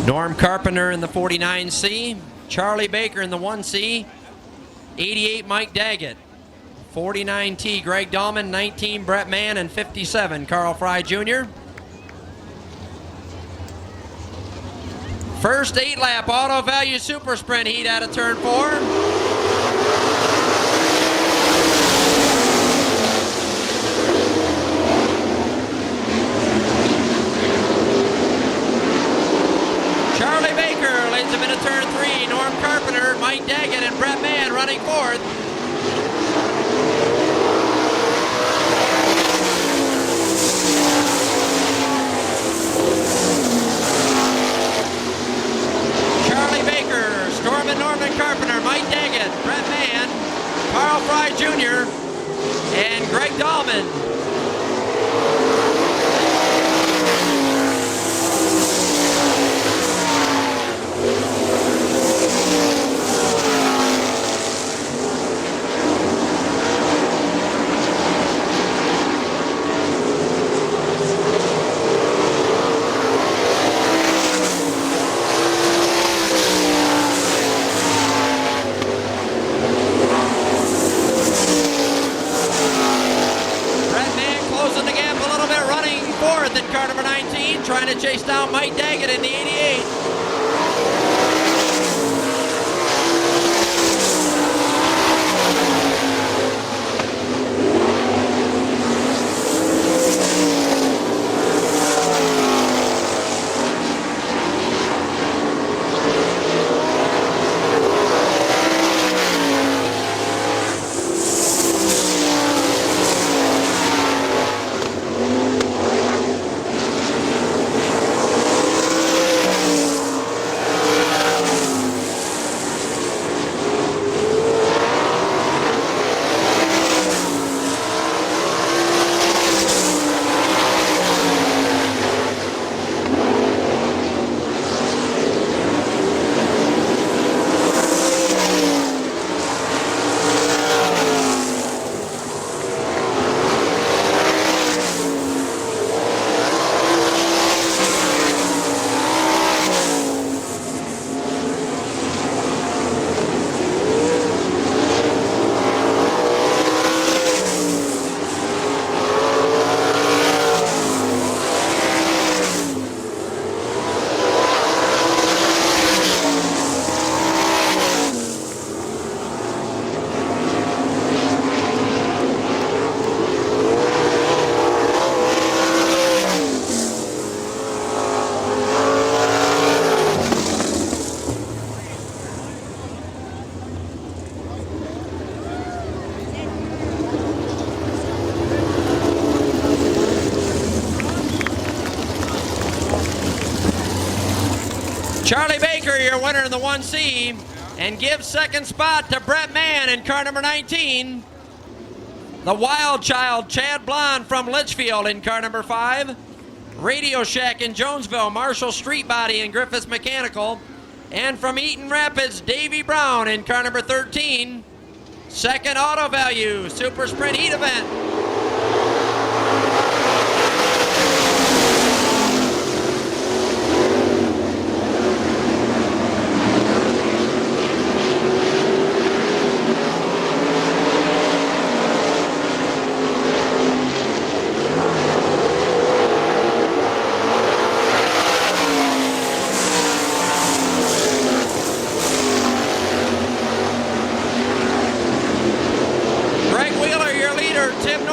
Norm Carpenter in the 49C. Charlie Baker in the 1C. 88 Mike Daggett. 49T Greg Dahlman. 19 Brett Mann. And 57 Carl Fry Jr. First 8-lap auto value super sprint heat out of turn 4. Leads him into turn 3. Norm Carpenter, Mike Daggett, and Brett Mann running fourth. Charlie Baker, Stormin' Norman Carpenter, Mike Daggett, Brett Mann, Carl Fry Jr., and Greg Dahlman. Car number 19 trying to chase down Mike Daggett in the 88. Charlie Baker, your winner in the 1C, and gives second spot to Brett Mann in car number 19. The Wild Child, Chad Blond from Litchfield in car number 5. Radio Shack in Jonesville, Marshall Street Body and Griffiths Mechanical. And from Eaton Rapids, Davey Brown in car number 13. Second auto value, Super Sprint Heat event. Tim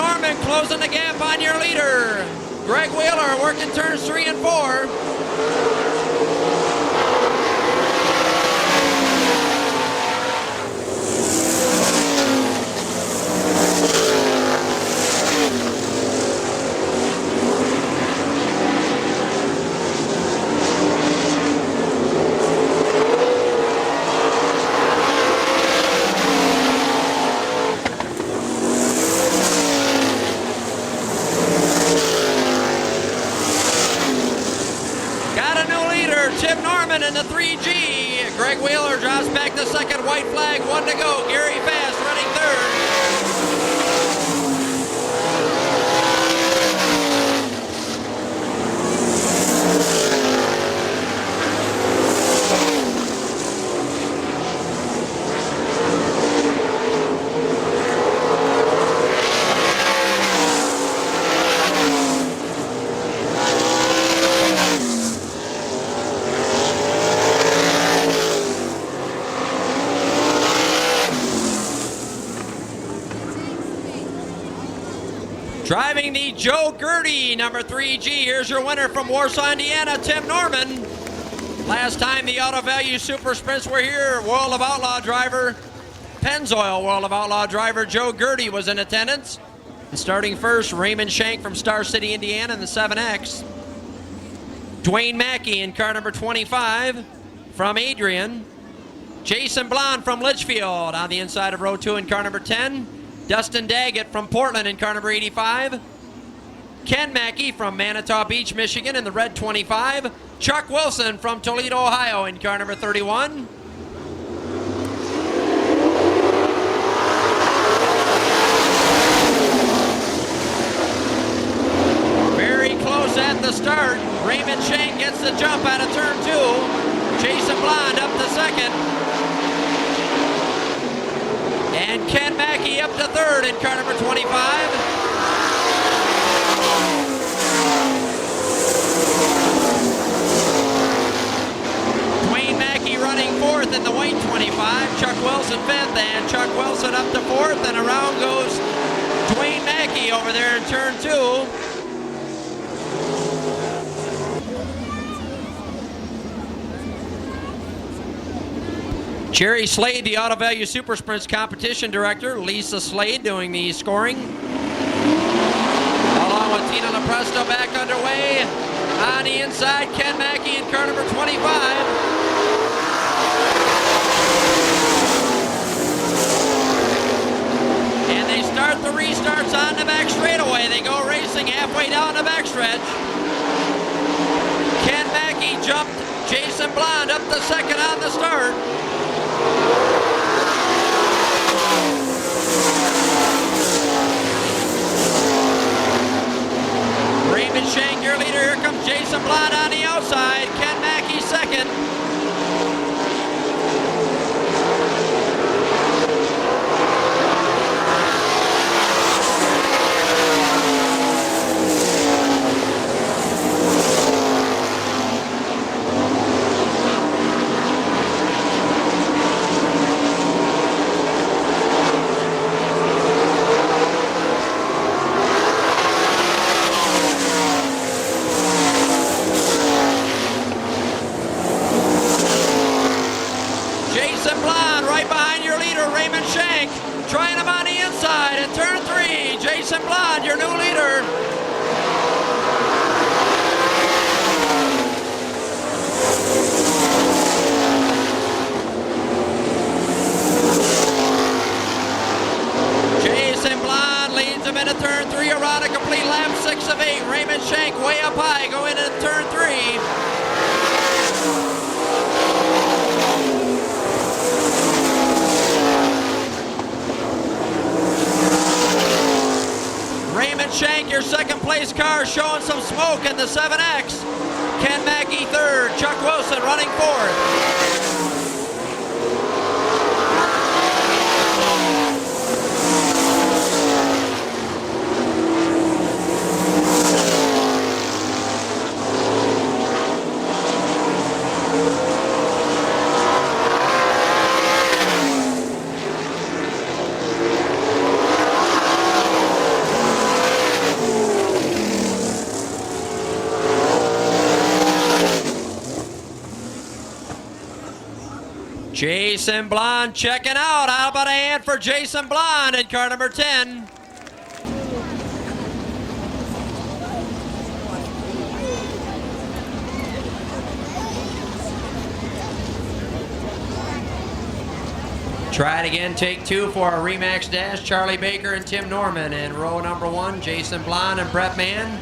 Norman closing the gap on your leader. Greg Wheeler working turns 3 and 4. Tim Norman in the 3G. Greg Wheeler drops back to second. White flag, 1 to go. Gary Fast running third. Driving the Joe Gertie, number 3G. Here's your winner from Warsaw, Indiana, Tim Norman. Last time the Auto Value Super Sprints were here, World of Outlaw driver, Pennzoil World of Outlaw driver Joe Gertie was in attendance. And starting first, Raymond Shank from Star City, Indiana in the 7X. Dwayne Mackey in car number 25 from Adrian. Jason Blond from Litchfield on the inside of row 2 in car number 10. Dustin Daggett from Portland in car number 85. Ken Mackey from Manitow Beach, Michigan in the red 25. Chuck Wilson from Toledo, Ohio in car number 31. Very close at the start. Raymond Shank gets the jump out of turn 2. Jason Blond up to second. And Ken Mackey up to third in car number 25. Dwayne Mackey running fourth in the white 25. Chuck Wilson fifth, and Chuck Wilson up to fourth, and around goes Dwayne Mackey over there in turn 2. Jerry Slade, the Auto Value Super Sprints competition director. Lisa Slade doing the scoring. Along with Tina LaPresto back underway. On the inside, Ken Mackey in car number 25. And they start the restarts on the back straightaway. They go racing halfway down the backstretch. Ken Mackey jumped Jason Blond up to second on the start. Raymond Shank, your leader. Here comes Jason Blond on the outside. Ken Mackey second. Trying him on the inside in turn 3. Jason Blond, your new leader. Jason Blond leads him into turn 3 around a complete lap, 6 of 8. Raymond Shank way up high going into turn 3. Raymond Shank, your second place car, showing some smoke in the 7X. Ken Mackey third, Chuck Wilson running fourth. Jason Blonde checking out. How about a hand for Jason Blonde in car number 10? Try it again, take 2 for a Remax Dash. Charlie Baker and Tim Norman. And row number 1, Jason Blonde and Brett Mann.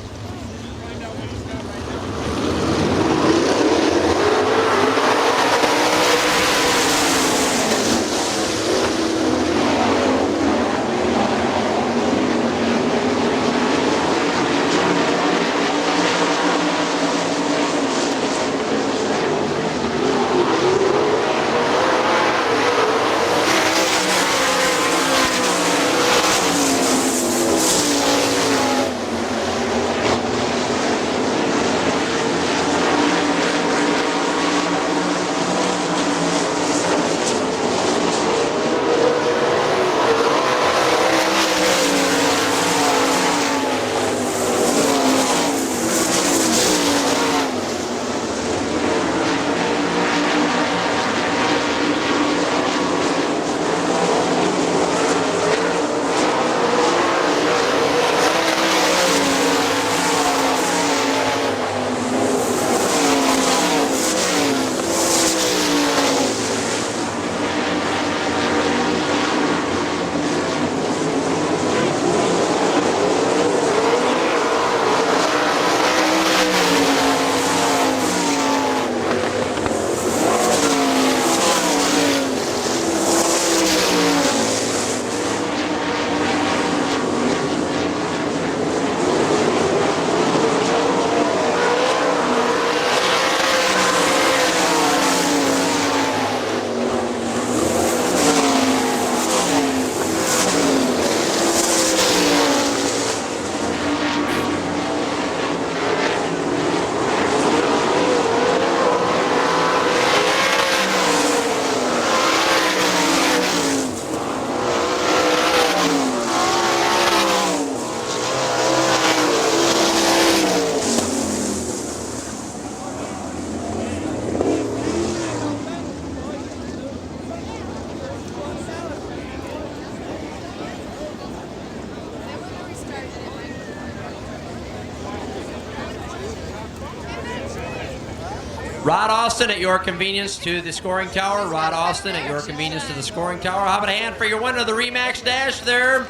Rod Austin at your convenience to the scoring tower. Rod Austin at your convenience to the scoring tower. How about a hand for your winner of the Remax Dash there?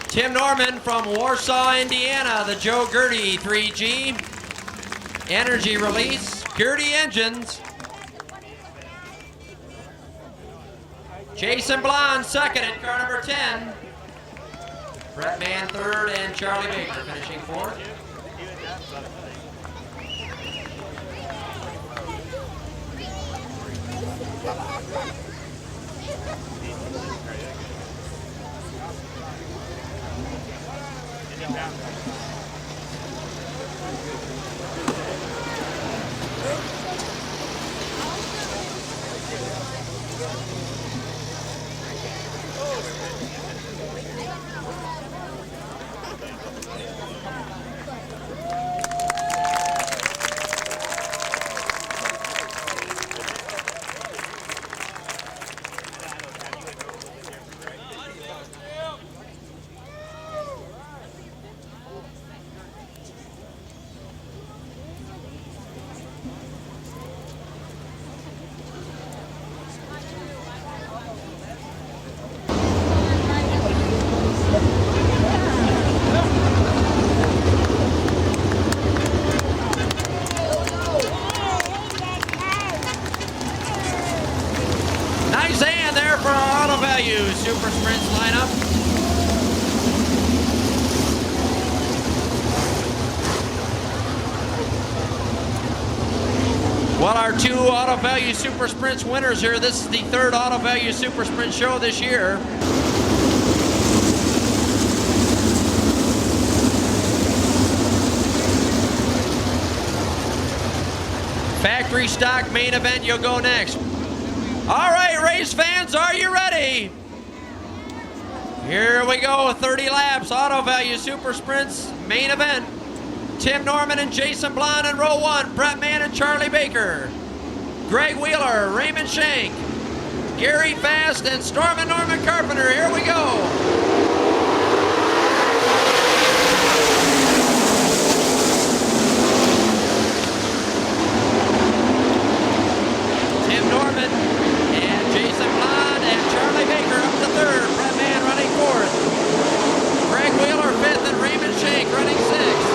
Tim Norman from Warsaw, Indiana. The Joe Gertie 3G. Energy Release. Gertie Engines. Jason Blonde second in car number 10. Brett Mann third and Charlie Baker finishing fourth. Nice hand there for our Auto Value Super Sprints lineup. Well, our 2 Auto Value Super Sprints winners here. This is the 3rd Auto Value Super Sprint show this year. Factory stock main event, you'll go next. All right, race fans, are you ready? Here we go, 30 laps, Auto Value Super Sprints, main event. Tim Norman and Jason Blonde in row 1, Brett Mann and Charlie Baker. Greg Wheeler, Raymond Shank, Gary Fast and Stormin' Norman Carpenter. Here we go. Tim Norman and Jason Blond and Charlie Baker up to third. Brett Mann running fourth. Greg Wheeler fifth and Raymond Shank running sixth.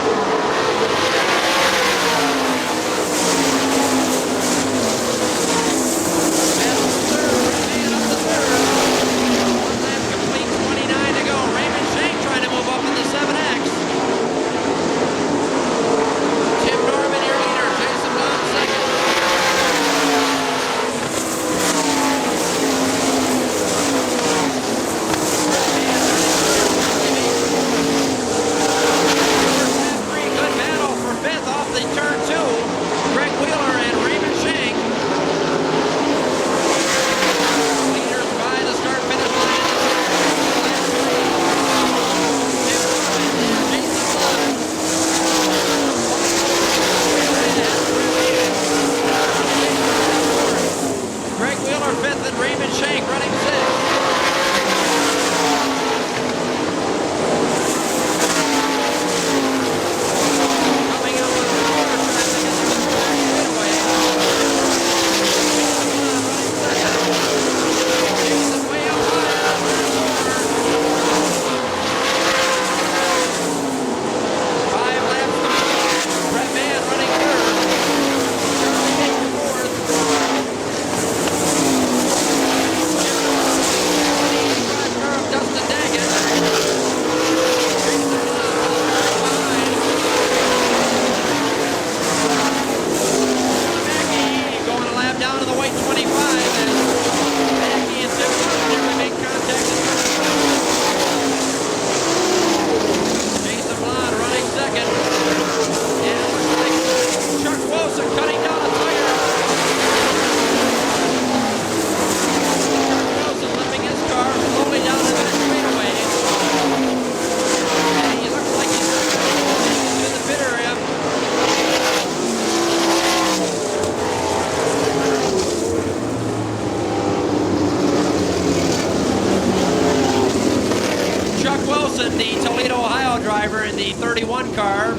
The Toledo, Ohio driver in the 31 car.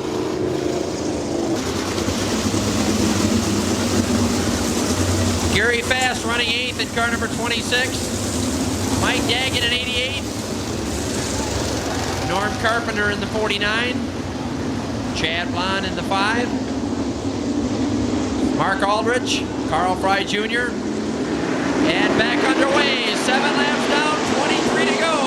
Gary Fast running 8th in car number 26. Mike Daggett in 88. Norm Carpenter in the 49. Chad Blond in the 5. Mark Aldrich, Carl Fry Jr. And back underway, 7 laps down, 23 to go.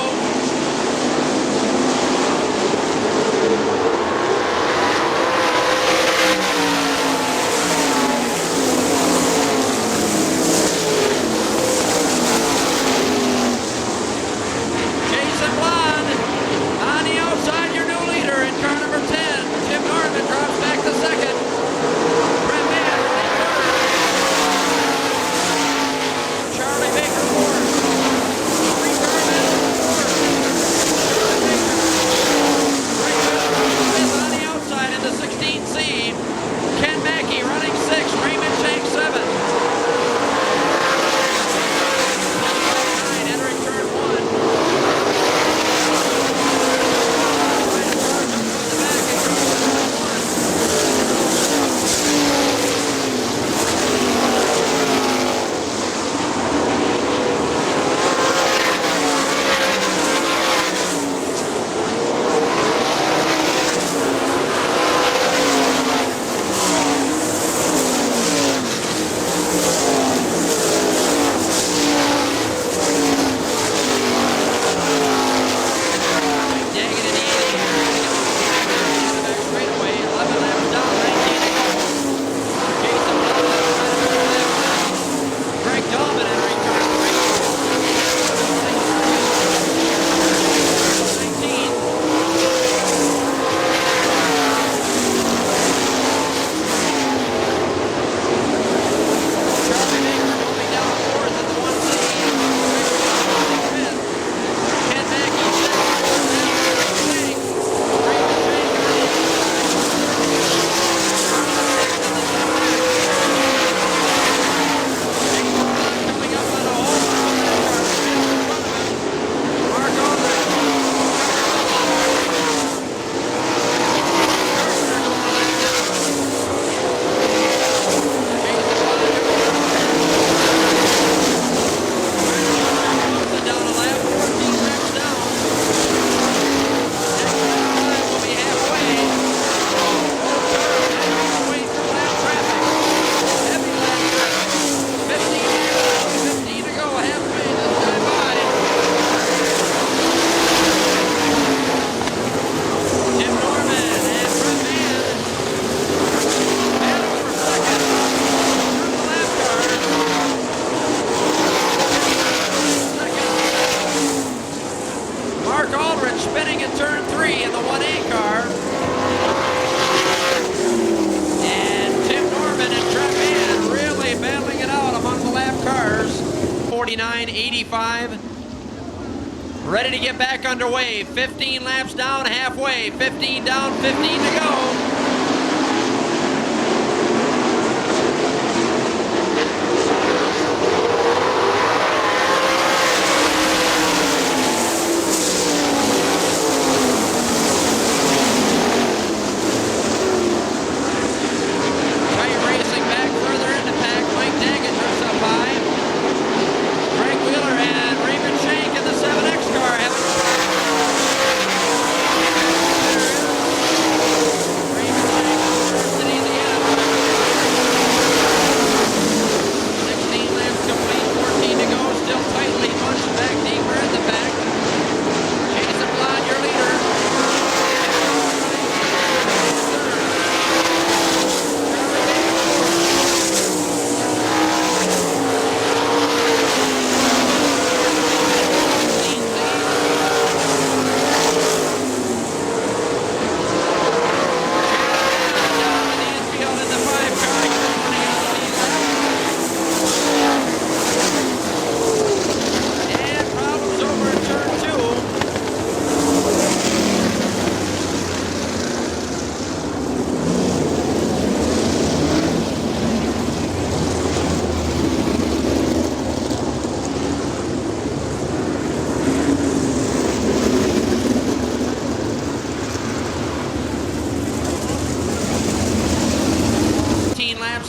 59.85. Ready to get back underway. 15 laps down, halfway. 15 down, 15 to go.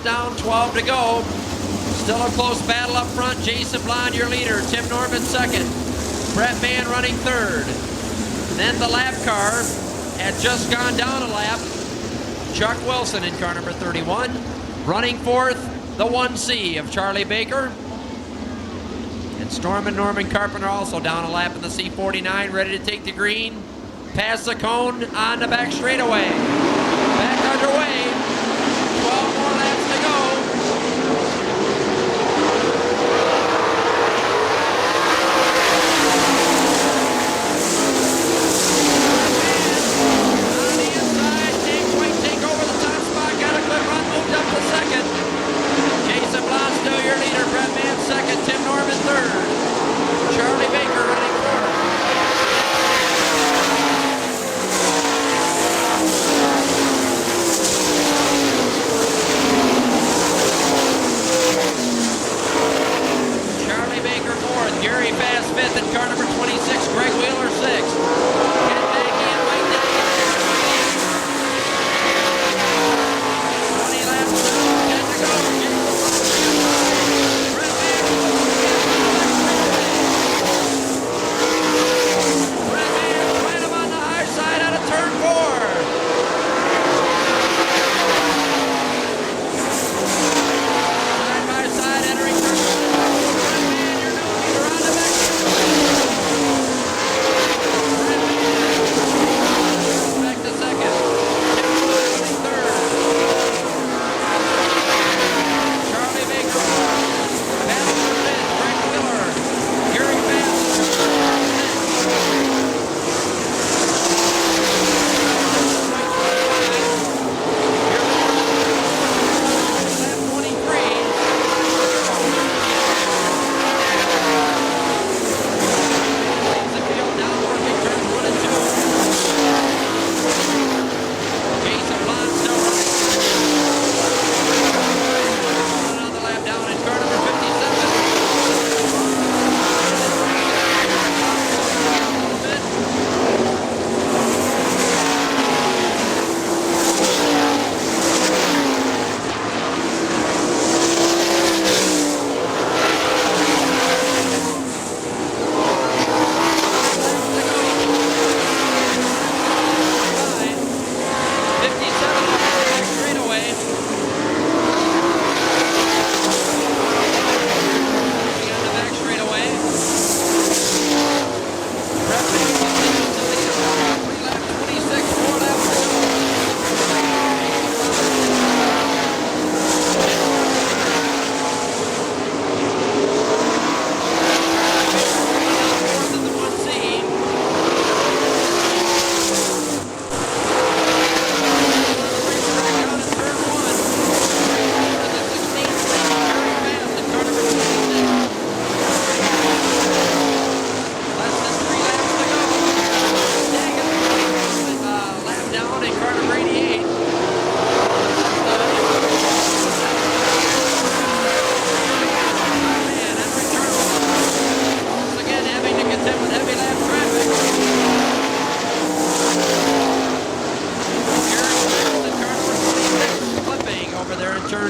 Down, 12 to go. Still a close battle up front. Jason Blond, your leader. Tim Norman second. Brett Mann running third. Then the lap car had just gone down a lap. Chuck Wilson in car number 31. Running fourth, the 1C of Charlie Baker. And Storm and Norman Carpenter also down a lap in the C49, ready to take the green. Past the cone on the back straightaway. Back underway. 12 more laps to go. On the inside, Dave White take over the top spot. Got a good run, moved up to second. Jason Blond still your leader. Brett Mann second. Tim Norman third. Charlie Baker running fourth.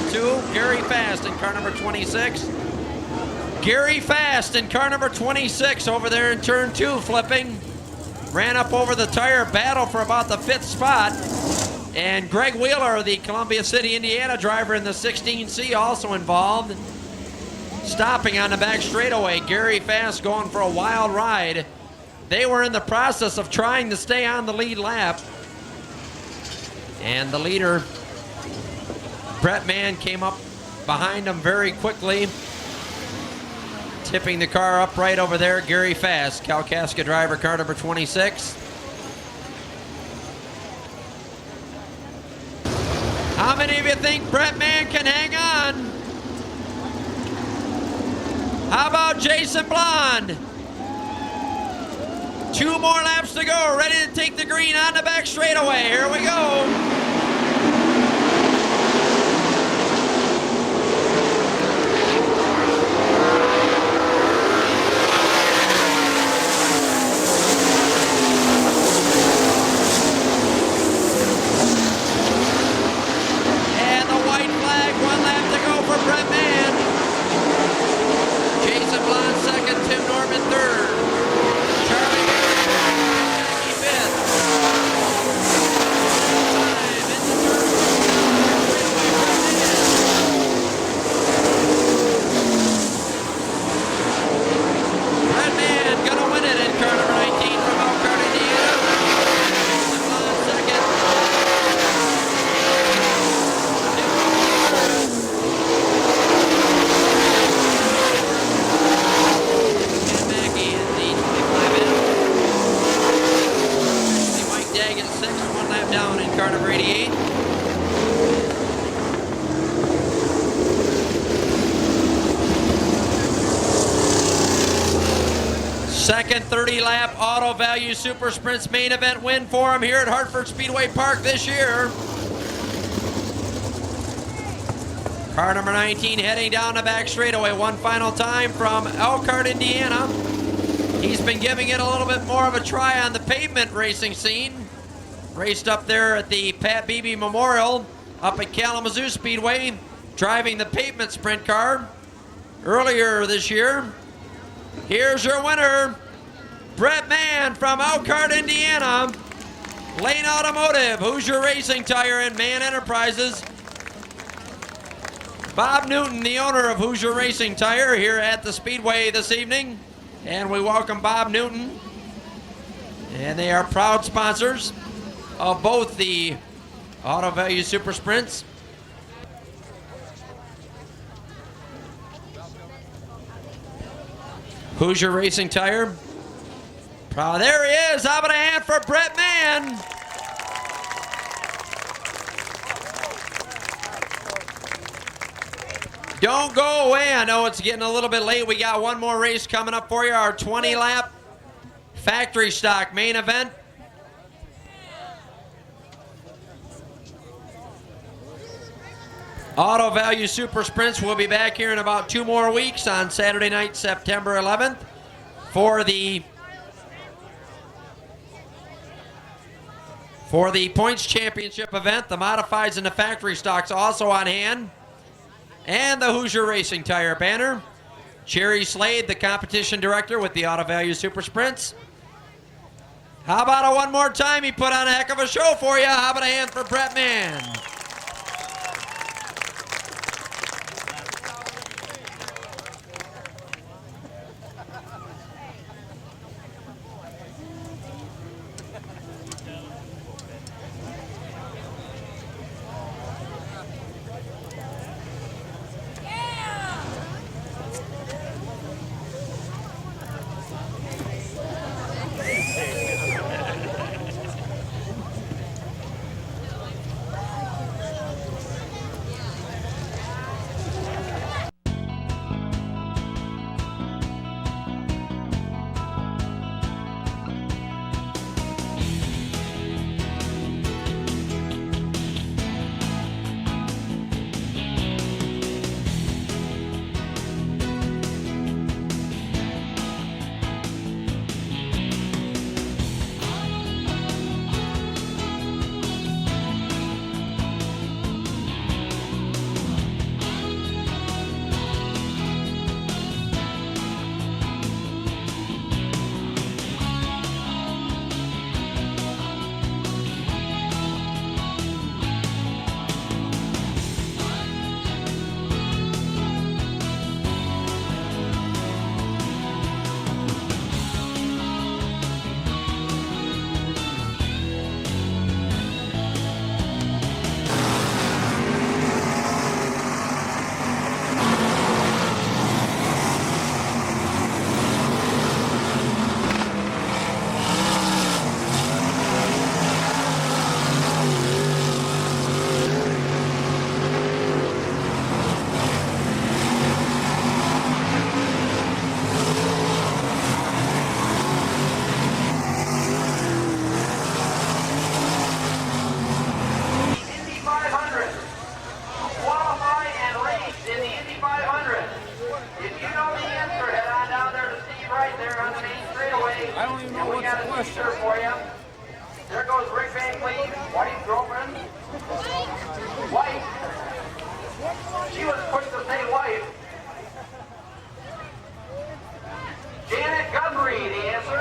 turn 2. Gary Fast in car number 26. Gary Fast in car number 26 over there in turn 2, flipping. Ran up over the tire, battle for about the 5th spot. And Greg Wheeler, the Columbia City, Indiana driver in the 16C, also involved. Stopping on the back straightaway. Gary Fast going for a wild ride. They were in the process of trying to stay on the lead lap. And the leader, Brett Mann, came up behind him very quickly, tipping the car up right over there. Gary Fast, Kalkaska driver, car number 26. How many of you think Brett Mann can hang on? How about Jason Blond? 2 more laps to go, ready to take the green on the back straightaway. Here we go. Second 30-lap Auto Value Super Sprints main event win for him here at Hartford Speedway Park this year. Car number 19 heading down the back straightaway one final time from Elkhart, Indiana. He's been giving it a little bit more of a try on the pavement racing scene. Raced up there at the Pat Beebe Memorial up at Kalamazoo Speedway, driving the pavement sprint car earlier this year. Here's your winner, Brett Mann from Elkhart, Indiana. Lane Automotive, Hoosier Racing Tire, and Mann Enterprises. Bob Newton, the owner of Hoosier Racing Tire, here at the Speedway this evening. And we welcome Bob Newton. And they are proud sponsors of both the Auto Value Super Sprints. Hoosier Racing Tire. Proud. There he is. How about a hand for Brett Mann? Don't go away. I know it's getting a little bit late. We got one more race coming up for you. Our 20-lap factory stock main event. Auto Value Super Sprints will be back here in about 2 more weeks on Saturday night, September 11th for the points championship event. The modifieds and the factory stocks also on hand. And the Hoosier Racing Tire banner. Jerry Slade, the competition director with the Auto Value Super Sprints. How about one more time? He put on a heck of a show for you. How about a hand for Brett Mann? got a t-shirt for you. There goes Rick Van Cleve, White's girlfriend. White. She was quick to say wife. Janet Gumry, the answer.